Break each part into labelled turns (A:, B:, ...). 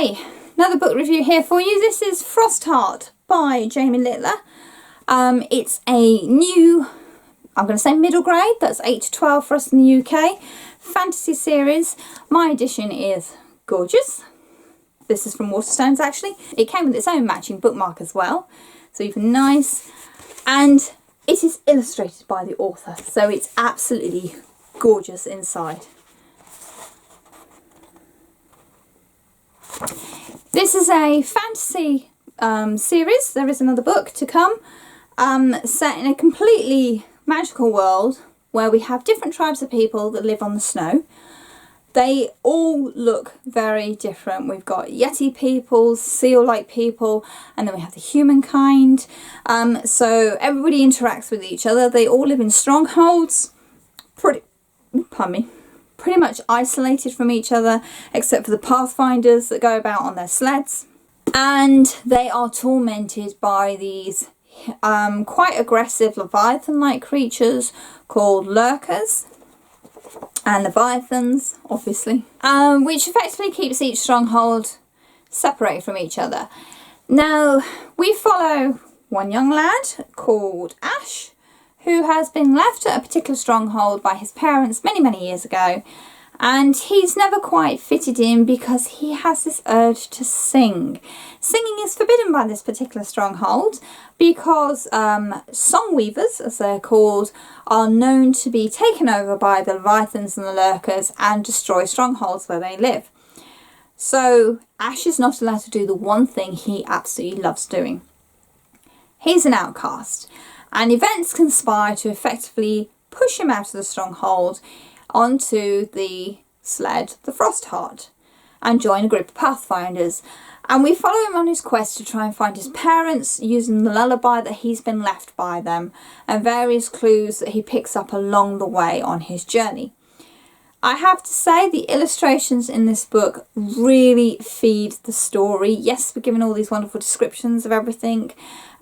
A: Okay, another book review here for you. This is Frostheart by Jamie Littler. It's a new, I'm going to say middle grade, that's 8 to 12 for us in the UK, fantasy series. My edition is gorgeous. This is from Waterstones actually. It came with its own matching bookmark as well, so even nice. And it is illustrated by the author, so it's absolutely gorgeous inside. This is a fantasy series. There is another book to come, set in a completely magical world where we have different tribes of people that live on the snow. They all look very different. We've got Yeti people, seal-like people, and then we have the humankind. So everybody interacts with each other. They all live in strongholds, pretty much isolated from each other, except for the pathfinders that go about on their sleds. And they are tormented by these quite aggressive Leviathan-like creatures called lurkers. And Leviathans, obviously, which effectively keeps each stronghold separated from each other. Now, we follow one young lad called Ash, who has been left at a particular stronghold by his parents many years ago, and he's never quite fitted in because he has this urge to sing. Singing is forbidden by this particular stronghold because song weavers, as they're called, are known to be taken over by the Leviathans and the lurkers and destroy strongholds where they live. So Ash is not allowed to do the one thing he absolutely loves doing. He's an outcast, and events conspire to effectively push him out of the stronghold onto the sled, the Frostheart, and join a group of pathfinders. And we follow him on his quest to try and find his parents using the lullaby that he's been left by them and various clues that he picks up along the way on his journey. I have to say the illustrations in this book really feed the story. Yes, we're given all these wonderful descriptions of everything.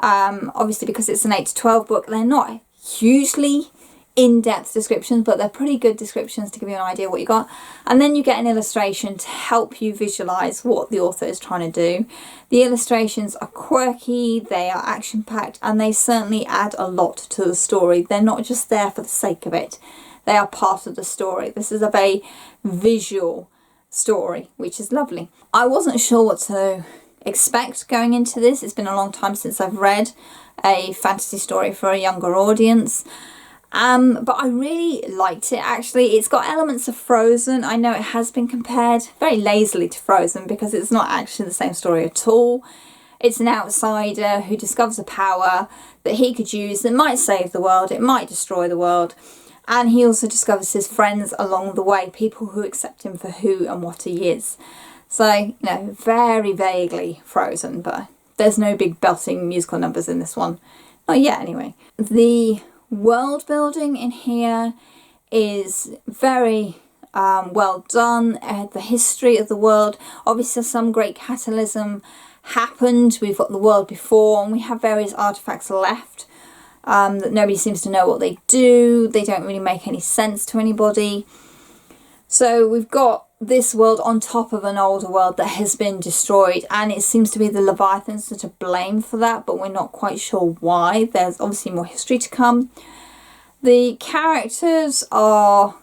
A: Obviously, because it's an 8 to 12 book, they're not hugely in-depth descriptions, but they're pretty good descriptions to give you an idea what you got. And then you get an illustration to help you visualize what the author is trying to do. The illustrations are quirky, they are action-packed, and they certainly add a lot to the story. They're not just there for the sake of it. They are part of the story. This is a very visual story, which is lovely. I wasn't sure what to expect going into this. It's been a long time since I've read a fantasy story for a younger audience. But I really liked it actually. It's got elements of Frozen. I know it has been compared very lazily to Frozen because it's not actually the same story at all. It's an outsider who discovers a power that he could use that might save the world, it might destroy the world. And he also discovers his friends along the way, people who accept him for who and what he is. So, you know, very vaguely Frozen, but there's no big belting musical numbers in this one. Not yet anyway. The world building in here is very well done. The history of the world, obviously some great catalysm happened. We've got the world before and we have various artifacts left that nobody seems to know what they do. They don't really make any sense to anybody. So we've got this world on top of an older world that has been destroyed, and it seems to be the Leviathans that are to blame for that, but we're not quite sure why. There's obviously more history to come. The characters are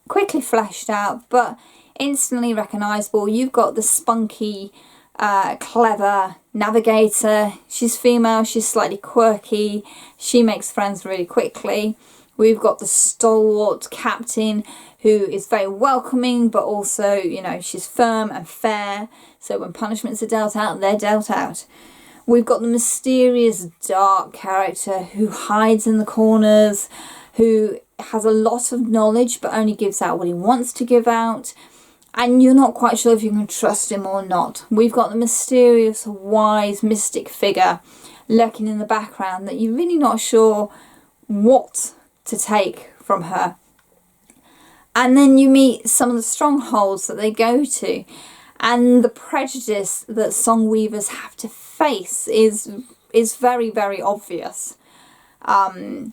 A: quickly fleshed out but instantly recognisable. You've got the spunky, clever navigator. She's female, she's slightly quirky, she makes friends really quickly. We've got the stalwart captain who is very welcoming, but also, you know, she's firm and fair. So when punishments are dealt out, they're dealt out. We've got the mysterious dark character who hides in the corners, who has a lot of knowledge, but only gives out what he wants to give out. And you're not quite sure if you can trust him or not. We've got the mysterious, wise, mystic figure lurking in the background that you're really not sure what to take from her. And then you meet some of the strongholds that they go to, and the prejudice that song weavers have to face is very obvious. And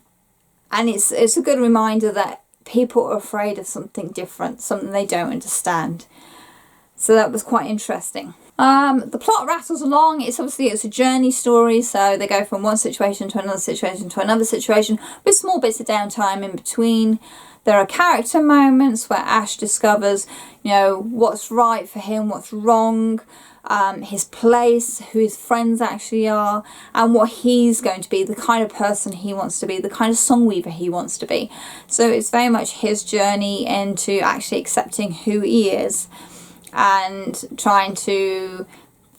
A: it's a good reminder that people are afraid of something different, something they don't understand. So that was quite interesting. The plot rattles along. It's a journey story, so they go from one situation to another situation to another situation with small bits of downtime in between. There are character moments where Ash discovers, you know, what's right for him, what's wrong, his place, who his friends actually are, and what he's going to be, the kind of person he wants to be, the kind of song weaver he wants to be. So it's very much his journey into actually accepting who he is and trying to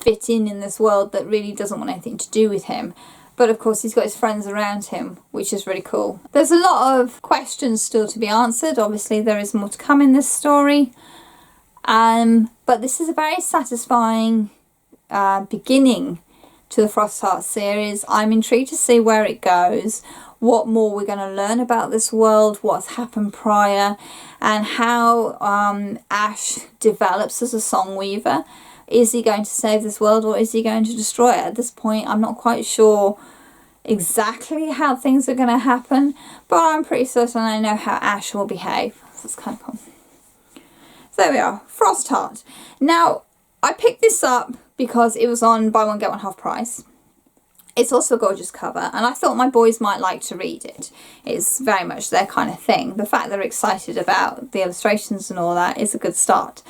A: fit in this world that really doesn't want anything to do with him. But of course he's got his friends around him, which is really cool. There's a lot of questions still to be answered. Obviously there is more to come in this story. But this is a very satisfying beginning to the Frostheart series. I'm intrigued to see where it goes, what more we're going to learn about this world, what's happened prior, and how Ash develops as a song weaver. Is he going to save this world or is he going to destroy it? At this point I'm not quite sure exactly how things are going to happen, but I'm pretty certain I know how Ash will behave. So it's kind of cool. So there we are, Frostheart. Now I picked this up because it was on buy one get one half price. It's also a gorgeous cover and I thought my boys might like to read it. It's very much their kind of thing. The fact they're excited about the illustrations and all that is a good start.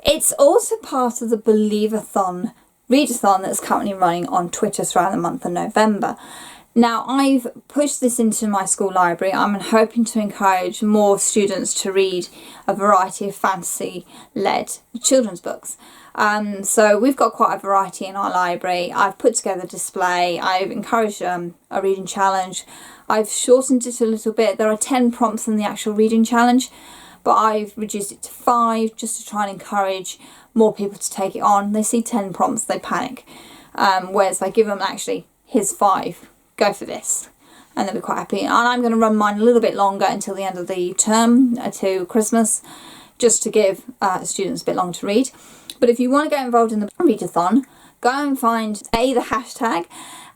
A: It's also part of the Believathon readathon that's currently running on Twitter throughout the month of November. Now I've pushed this into my school library. I'm hoping to encourage more students to read a variety of fantasy-led children's books. So we've got quite a variety in our library. I've put together a display. I've encouraged a reading challenge. I've shortened it a little bit. There are 10 prompts in the actual reading challenge, but I've reduced it to 5 just to try and encourage more people to take it on. They see 10 prompts, they panic. Whereas I give them actually, here's 5, go for this. And they'll be quite happy. And I'm going to run mine a little bit longer until the end of the term, to Christmas, just to give students a bit longer to read. But if you want to get involved in the readathon, go and find the hashtag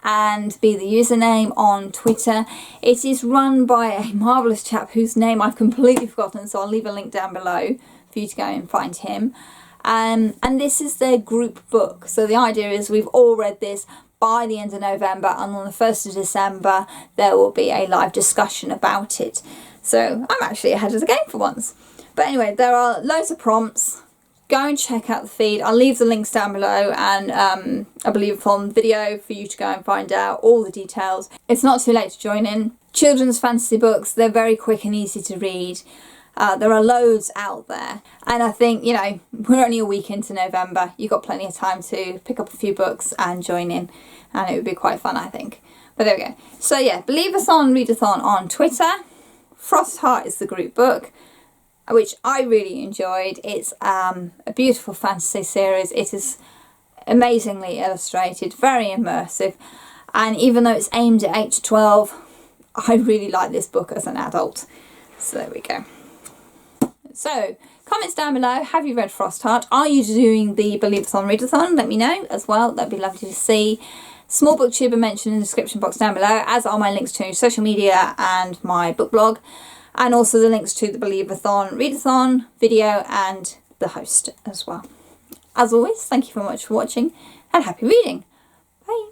A: and the username on Twitter. It is run by a marvellous chap whose name I've completely forgotten, so I'll leave a link down below for you to go and find him. And this is their group book. So the idea is we've all read this by the end of November, and on the 1st of December there will be a live discussion about it. So I'm actually ahead of the game for once. But anyway, there are loads of prompts. Go and check out the feed. I'll leave the links down below and I believe on video for you to go and find out all the details. It's not too late to join in. Children's fantasy books, they're very quick and easy to read. There are loads out there, and I think, you know, we're only a week into November. You've got plenty of time to pick up a few books and join in, and it would be quite fun, I think. But there we go. So yeah, Believathon Readathon on Twitter. Frostheart is the group book, which I really enjoyed. It's a beautiful fantasy series. It is amazingly illustrated, very immersive, and even though it's aimed at 8 to 12, I really like this book as an adult. So there we go. So, comments down below, have you read Frostheart? Are you doing the Believathon Readathon? Let me know as well, that'd be lovely to see. Small booktuber mentioned in the description box down below, as are my links to social media and my book blog, and also the links to the Believathon Readathon video and the host as well. As always, thank you very much for watching and happy reading. Bye!